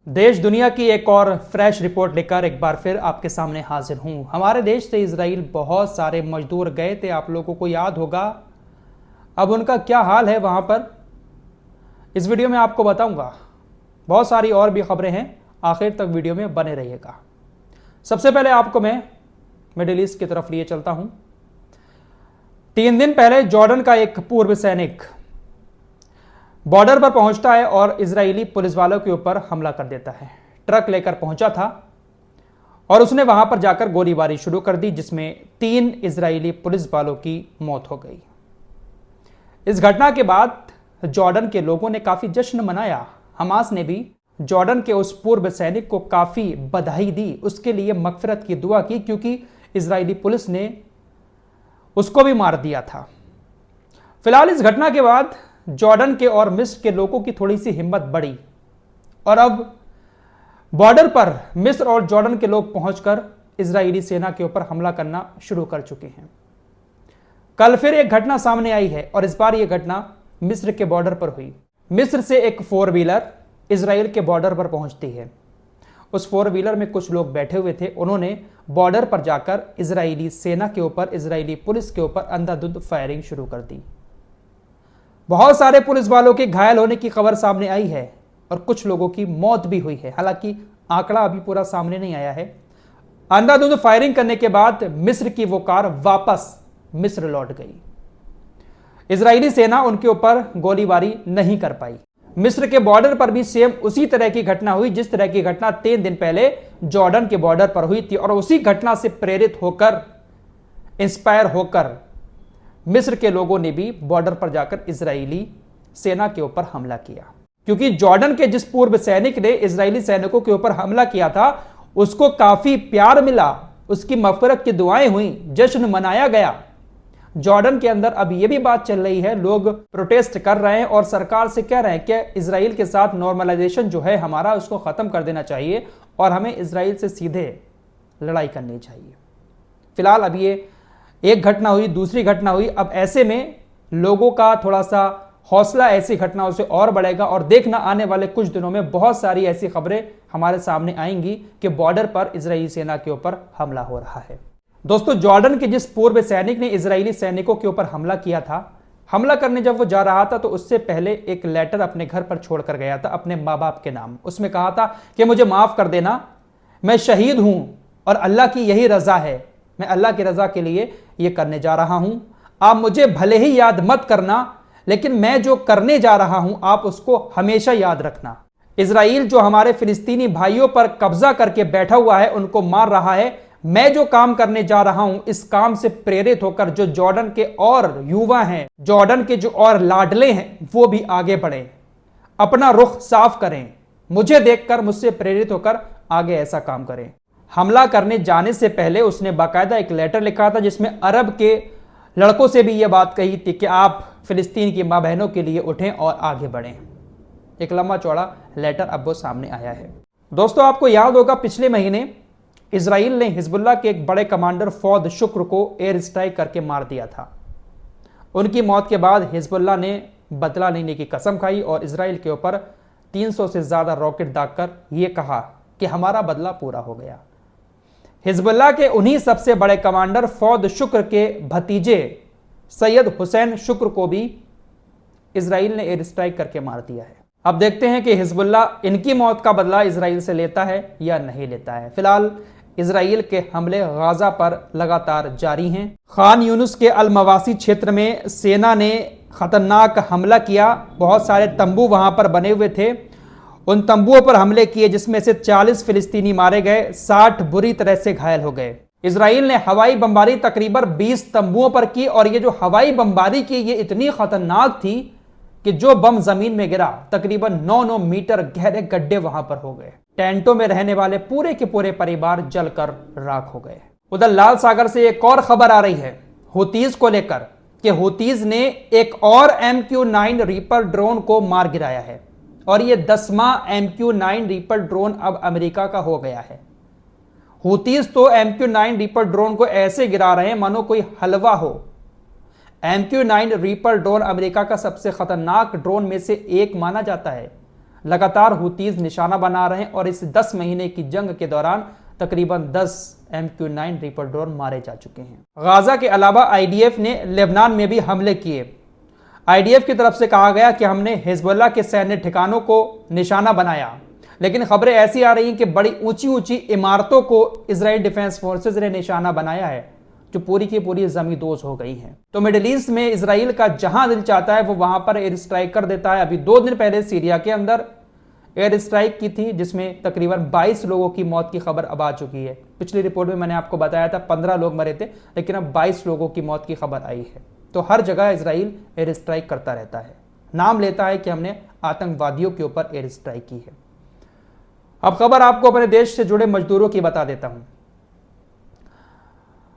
देश दुनिया की एक और फ्रेश रिपोर्ट लेकर एक बार फिर आपके सामने हाजिर हूं। हमारे देश से इजराइल बहुत सारे मजदूर गए थे, आप लोगों को याद होगा। अब उनका क्या हाल है वहां पर, इस वीडियो में आपको बताऊंगा। बहुत सारी और भी खबरें हैं, आखिर तक वीडियो में बने रहिएगा। सबसे पहले आपको मैं मिडिल ईस्ट की तरफ लिए चलता हूं। 3 दिन पहले जॉर्डन का एक पूर्व सैनिक बॉर्डर पर पहुंचता है और इजरायली पुलिस वालों के ऊपर हमला कर देता है। ट्रक लेकर पहुंचा था और उसने वहां पर जाकर गोलीबारी शुरू कर दी, जिसमें 3 इजरायली पुलिस वालों की मौत हो गई। इस घटना के बाद जॉर्डन के लोगों ने काफी जश्न मनाया। हमास ने भी जॉर्डन के उस पूर्व सैनिक को काफी बधाई दी, उसके लिए मगफिरत की दुआ की, क्योंकि इजरायली पुलिस ने उसको भी मार दिया था। फिलहाल इस घटना के बाद जॉर्डन के और मिस्र के लोगों की थोड़ी सी हिम्मत बढ़ी और अब बॉर्डर पर मिस्र और जॉर्डन के लोग पहुंचकर इजरायली सेना के ऊपर हमला करना शुरू कर चुके हैं। कल फिर एक घटना सामने आई है और इस बार यह घटना मिस्र के बॉर्डर पर हुई। मिस्र से एक 4 व्हीलर इजराइल के बॉर्डर पर पहुंचती है। उस 4 व्हीलर में कुछ लोग बैठे हुए थे। उन्होंने बॉर्डर पर जाकर इजरायली सेना के ऊपर, इजरायली पुलिस के ऊपर अंधाधुंध फायरिंग शुरू कर दी। बहुत सारे पुलिस वालों के घायल होने की खबर सामने आई है और कुछ लोगों की मौत भी हुई है। हालांकि आंकड़ा अभी पूरा सामने नहीं आया है। अंधाधुंध फायरिंग करने के बाद मिस्र की वो कार वापस मिस्र लौट गई। इजरायली सेना उनके ऊपर गोलीबारी नहीं कर पाई। मिस्र के बॉर्डर पर भी सेम उसी तरह की घटना हुई जिस तरह की घटना 3 दिन पहले जॉर्डन के बॉर्डर पर हुई थी, और उसी घटना से प्रेरित होकर, इंस्पायर होकर मिस्र के लोगों ने भी बॉर्डर पर जाकर इजरायली सेना के ऊपर हमला किया। क्योंकि जॉर्डन के जिस पूर्व सैनिक ने इजरायली सैनिकों के ऊपर हमला किया था, उसको काफी प्यार मिला, उसकी मगफिरत की दुआएं हुई, जश्न मनाया गया। जॉर्डन के अंदर अब यह भी बात चल रही है, लोग प्रोटेस्ट कर रहे हैं और सरकार से कह रहे हैं कि इजराइल के साथ नॉर्मलाइजेशन जो है हमारा, उसको खत्म कर देना चाहिए और हमें इजराइल से सीधे लड़ाई करनी चाहिए। फिलहाल अब ये एक घटना हुई, दूसरी घटना हुई। अब ऐसे में लोगों का थोड़ा सा हौसला ऐसी घटनाओं से और बढ़ेगा और देखना आने वाले कुछ दिनों में बहुत सारी ऐसी खबरें हमारे सामने आएंगी कि बॉर्डर पर इजरायली सेना के ऊपर हमला हो रहा है। दोस्तों, जॉर्डन के जिस पूर्व सैनिक ने इजरायली सैनिकों के ऊपर हमला किया था, हमला करने जब वो जा रहा था तो उससे पहले एक लेटर अपने घर पर छोड़कर गया था अपने माँ बाप के नाम। उसमें कहा था कि मुझे माफ कर देना, मैं शहीद हूं और अल्लाह की यही रजा है, मैं अल्लाह की रजा के लिए ये करने जा रहा हूं। आप मुझे भले ही याद मत करना, लेकिन मैं जो करने जा रहा हूं आप उसको हमेशा याद रखना। इजराइल जो हमारे फिलिस्तीनी भाइयों पर कब्जा करके बैठा हुआ है, उनको मार रहा है। मैं जो काम करने जा रहा हूं, इस काम से प्रेरित होकर जो जॉर्डन के और युवा हैं, जॉर्डन के जो और लाडले हैं, वो भी आगे बढ़े, अपना रुख साफ करें, मुझे देखकर, मुझसे प्रेरित होकर आगे ऐसा काम करें। हमला करने जाने से पहले उसने बाकायदा एक लेटर लिखा था जिसमें अरब के लड़कों से भी यह बात कही थी कि आप फिलिस्तीन की मां बहनों के लिए उठें और आगे बढ़ें। एक लंबा चौड़ा लेटर अब वो सामने आया है। दोस्तों, आपको याद होगा पिछले महीने इजराइल ने हिजबुल्लाह के एक बड़े कमांडर फौद शुक्र को एयर स्ट्राइक करके मार दिया था। उनकी मौत के बाद हिजबुल्लाह ने बदला लेने की कसम खाई और इजराइल के ऊपर 300 से ज्यादा रॉकेट दागकर यह कहा कि हमारा बदला पूरा हो गया। हिजबुल्लाह के उन्हीं सबसे बड़े कमांडर फौद शुक्र के भतीजे सैयद हुसैन शुक्र को भी इजराइल ने एयर स्ट्राइक करके मार दिया है। अब देखते हैं कि हिजबुल्लाह इनकी मौत का बदला इजराइल से लेता है या नहीं लेता है। फिलहाल इजराइल के हमले गाजा पर लगातार जारी हैं। खान यूनुस के अल मवासी क्षेत्र में सेना ने खतरनाक हमला किया। बहुत सारे तंबू वहां पर बने हुए थे, उन तंबुओं पर हमले किए जिसमें से 40 फिलिस्तीनी मारे गए, 60 बुरी तरह से घायल हो गए। इजराइल ने हवाई बमबारी तकरीबन 20 तंबुओं पर की और ये जो हवाई बमबारी की ये इतनी खतरनाक थी कि जो बम जमीन में गिरा तकरीबन 9-9 मीटर गहरे गड्ढे वहां पर हो गए। टेंटों में रहने वाले पूरे के पूरे परिवार जलकर राख हो गए। उधर लाल सागर से एक और खबर आ रही है हुतीज को लेकर कि हुतीज ने एक और MQ-9 रीपर ड्रोन को मार गिराया है और यह 10वां MQ-9 रीपर ड्रोन अब अमेरिका का हो गया है। हुतीज तो MQ-9 रीपर ड्रोन को ऐसे गिरा रहे हैं मानो कोई हलवा हो। MQ-9 रीपर ड्रोन अमेरिका का सबसे खतरनाक ड्रोन में से एक माना जाता है। लगातार हुतीज निशाना बना रहे हैं और इस 10 महीने की जंग के दौरान तकरीबन 10 MQ-9 रीपर ड्रोन मारे जा चुके हैं। गाजा के अलावा आईडीएफ ने लेबनान में भी हमले किए। आईडीएफ की तरफ से कहा गया कि हमने हिजबुल्लाह के सैन्य ठिकानों को निशाना बनाया, लेकिन खबरें ऐसी आ रही हैं कि बड़ी ऊंची ऊंची इमारतों को इजराइल डिफेंस फोर्सेज ने निशाना बनाया है, जो पूरी की पूरी जमींदोज हो गई हैं। तो मिडिल ईस्ट में इजराइल का जहां दिल चाहता है वो वहां पर एयर स्ट्राइक कर देता है। अभी 2 दिन पहले सीरिया के अंदर एयर स्ट्राइक की थी, जिसमें तकरीबन 22 लोगों की मौत की खबर अब आ चुकी है। पिछली रिपोर्ट में मैंने आपको बताया था 15 लोग मरे थे, लेकिन अब 22 लोगों की मौत की खबर आई है। तो हर जगह इजराइल एयर स्ट्राइक करता रहता है, नाम लेता है कि हमने आतंकवादियों के ऊपर एयर स्ट्राइक की है। अब खबर आपको अपने देश से जुड़े मजदूरों की बता देता हूं।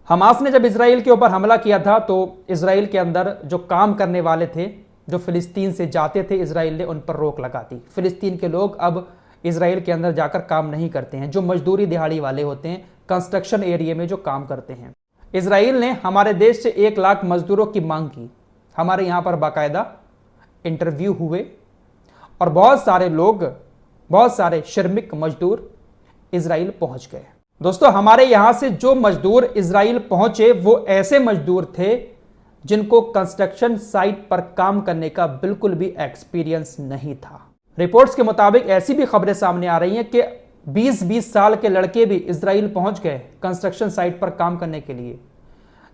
हमास ने जब इजराइल के ऊपर हमला किया था तो इजराइल के अंदर जो काम करने वाले थे, जो फिलिस्तीन से जाते थे, इजराइल ने उन पर रोक लगा दी। फिलिस्तीन के लोग अब इजराइल के अंदर जाकर काम नहीं करते हैं, जो मजदूरी दिहाड़ी वाले होते हैं, कंस्ट्रक्शन एरिया में जो काम करते हैं। इजराइल ने हमारे देश से 1 लाख मजदूरों की मांग की। हमारे यहाँ पर बाकायदा इंटरव्यू हुए और बहुत सारे लोग, बहुत सारे श्रमिक मजदूर इजराइल पहुंच गए। दोस्तों, हमारे यहां से जो मजदूर इजराइल पहुंचे वो ऐसे मजदूर थे जिनको कंस्ट्रक्शन साइट पर काम करने का बिल्कुल भी एक्सपीरियंस नहीं था। रिपोर्ट्स के मुताबिक ऐसी भी खबरें सामने आ रही हैं कि 20-20 साल के लड़के भी इजराइल पहुंच गए कंस्ट्रक्शन साइट पर काम करने के लिए।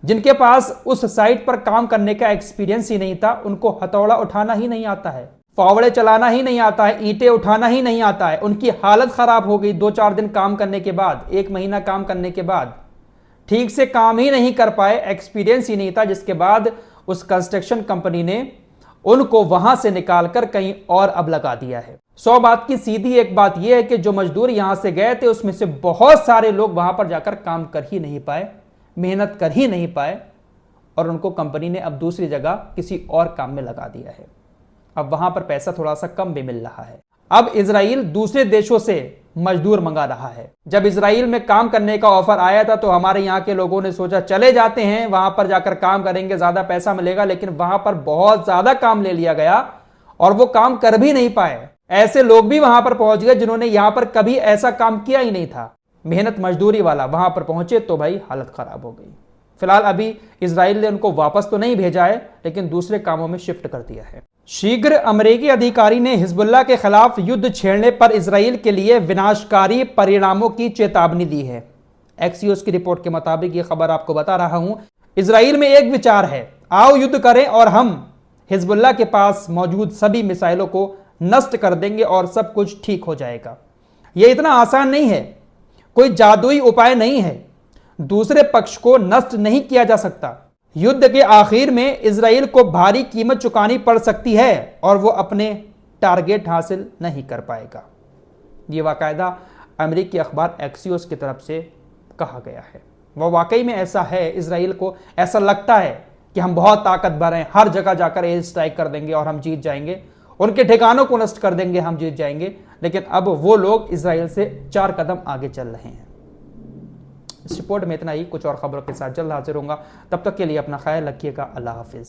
जिनके पास उस साइट पर काम करने का एक्सपीरियंस ही नहीं था, उनको हथौड़ा उठाना ही नहीं आता है, फावड़े चलाना ही नहीं आता है, ईंटें उठाना ही नहीं आता है। उनकी हालत खराब हो गई 2-4 दिन काम करने के बाद, 1 महीना काम करने के बाद ठीक से काम ही नहीं कर पाए, एक्सपीरियंस ही नहीं था, जिसके बाद उस कंस्ट्रक्शन कंपनी ने उनको वहां से निकालकर कहीं और अब लगा दिया है। 100 बात की सीधी एक बात यह है कि जो मजदूर यहां से गए थे उसमें से बहुत सारे लोग वहां पर जाकर काम कर ही नहीं पाए, मेहनत कर ही नहीं पाए, और उनको कंपनी ने अब दूसरी जगह किसी और काम में लगा दिया है। अब वहां पर पैसा थोड़ा सा कम भी मिल रहा है। अब इजराइल दूसरे देशों से मजदूर मंगा रहा है। जब इजराइल में काम करने का ऑफर आया था तो हमारे यहाँ के लोगों ने सोचा चले जाते हैं, वहां पर जाकर काम करेंगे, ज्यादा पैसा मिलेगा, लेकिन वहां पर बहुत ज्यादा काम ले लिया गया और वो काम कर भी नहीं पाए। ऐसे लोग भी वहां पर पहुंच गए जिन्होंने यहां पर कभी ऐसा काम किया ही नहीं था, मेहनत मजदूरी वाला। वहां पर पहुंचे तो भाई हालत खराब हो गई। फिलहाल अभी इजराइल ने उनको वापस तो नहीं भेजा है, लेकिन दूसरे कामों में शिफ्ट कर दिया है। शीघ्र अमेरिकी अधिकारी ने हिजबुल्लाह के खिलाफ युद्ध छेड़ने पर इजराइल के लिए विनाशकारी परिणामों की चेतावनी दी है। एक्सियोस की रिपोर्ट के मुताबिक ये खबर आपको बता रहा हूं। इजराइल में एक विचार है, आओ युद्ध करें और हम हिजबुल्लाह के पास मौजूद सभी मिसाइलों को नष्ट कर देंगे और सब कुछ ठीक हो जाएगा। यह इतना आसान नहीं है, कोई जादुई उपाय नहीं है, दूसरे पक्ष को नष्ट नहीं किया जा सकता। युद्ध के आखिर में इजराइल को भारी कीमत चुकानी पड़ सकती है और वो अपने टारगेट हासिल नहीं कर पाएगा। ये बाकायदा अमेरिकी अखबार एक्सियोस की तरफ से कहा गया है। वह वाकई में ऐसा है। इजराइल को ऐसा लगता है कि हम बहुत ताकतवर हैं, हर जगह जाकर एयर स्ट्राइक कर देंगे और हम जीत जाएंगे, उनके ठिकानों को नष्ट कर देंगे, हम जीत जाएंगे। लेकिन अब वो लोग इजराइल से 4 कदम आगे चल रहे हैं। इस रिपोर्ट में इतना ही। कुछ और खबरों के साथ जल्द हाजिर होऊंगा। तब तक के लिए अपना ख्याल रखिएगा। अल्लाह हाफिज।